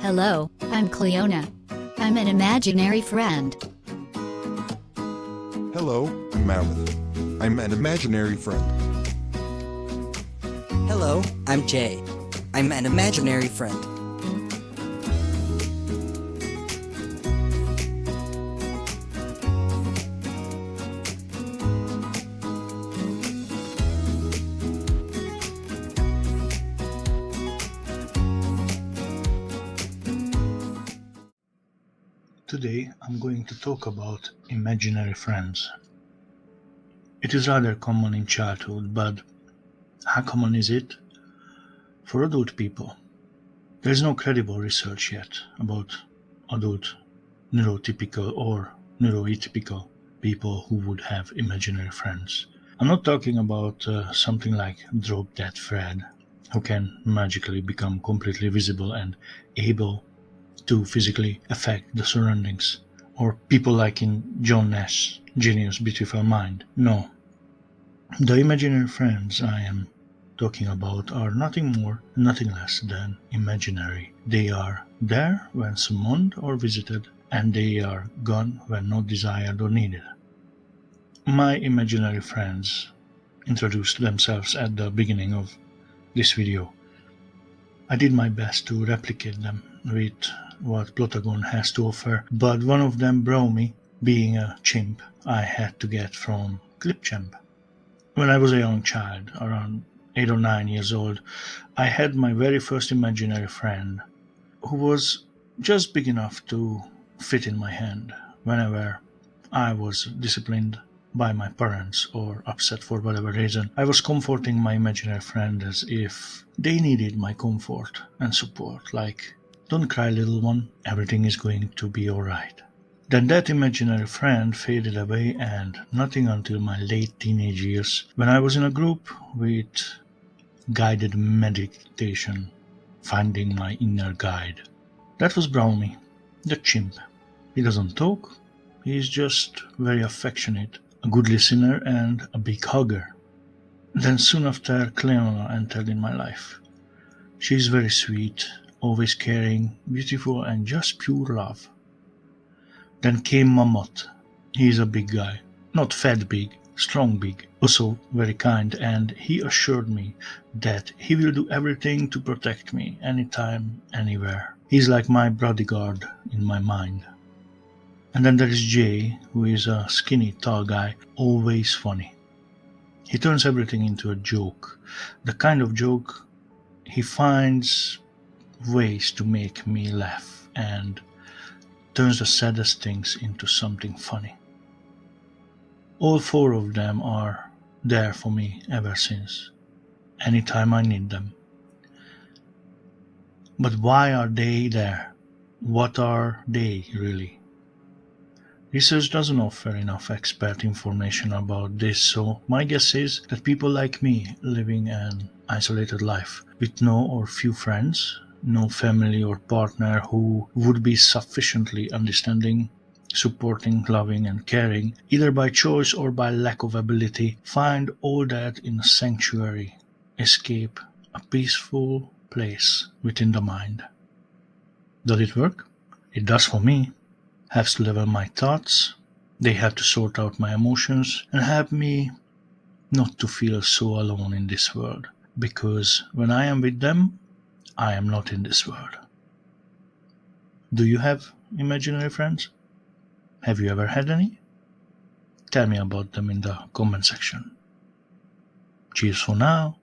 Hello, I'm Cleona. I'm an imaginary friend. Hello, I'm Mammoth. I'm an imaginary friend. Hello, I'm Jay. I'm an imaginary friend. Today I'm going to talk about imaginary friends. It is rather common in childhood, but how common is it for adult people? There is no credible research yet about adult neurotypical or neuroatypical people who would have imaginary friends. I'm not talking about something like Drop Dead Fred, who can magically become completely visible and able to physically affect the surroundings, or people like in John Nash's Genius Beautiful Mind. No. The imaginary friends I am talking about are nothing more, nothing less than imaginary. They are there when summoned or visited, and they are gone when not desired or needed. My imaginary friends introduced themselves at the beginning of this video. I did my best to replicate them with what Plotagon has to offer, but one of them, Brownie, being a chimp I had to get from Clipchamp. When I was a young child, around 8 or 9 years old, I had my very first imaginary friend who was just big enough to fit in my hand whenever I was disciplined by my parents or upset for whatever reason. I was comforting my imaginary friend as if they needed my comfort and support, like, "Don't cry, little one, everything is going to be alright." Then that imaginary friend faded away, and nothing until my late teenage years, when I was in a group with guided meditation, finding my inner guide. That was Brownie, the chimp. He doesn't talk, he's just very affectionate, a good listener and a big hugger. Then soon after, Cleona entered in my life. She's very sweet, always caring, beautiful, and just pure love. Then came Mammoth. He's a big guy, not fat big, strong big, also very kind, and he assured me that he will do everything to protect me anytime, anywhere. He's like my bodyguard in my mind. And then there is Jay, who is a skinny, tall guy, always funny. He turns everything into a joke, the kind of joke he finds ways to make me laugh and turns the saddest things into something funny. All four of them are there for me ever since, anytime I need them. But why are they there? What are they really? Research doesn't offer enough expert information about this, so my guess is that people like me living an isolated life with no or few friends, no family or partner who would be sufficiently understanding, supporting, loving and caring, either by choice or by lack of ability, find all that in a sanctuary, escape, a peaceful place within the mind. Does it work? It does for me. Helps to level my thoughts, they help to sort out my emotions and help me not to feel so alone in this world, because when I am with them, I am not in this world. Do you have imaginary friends? Have you ever had any? Tell me about them in the comment section. Cheers for now.